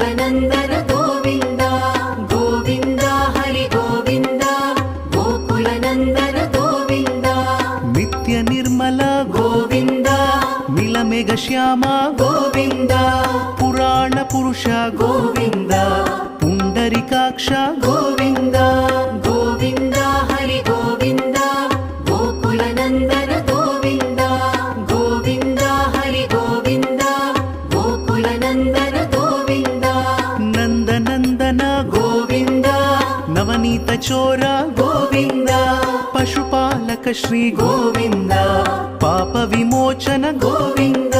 गोकुलनन्दन गोविन्द गोविन्द हरि गोविन्द गोकुलनन्दन गोविन्द नित्य निर्मल गोविन्द नीलमेघ श्याम गोविन्द पुराण पुरुष गोविन्द पुण्डरीकाक्ष गोविन्द गोविन्द हरि गोविन्द गोकुलनन्दन गोविन्द गोविन्द हरि गोविन्द गोकुलनन्दन गोविन्द नन्दनन्दन गोविन्द नवनीत चोर गोविन्द पशुपालक श्री गोविन्द पाप विमोचन गोविन्द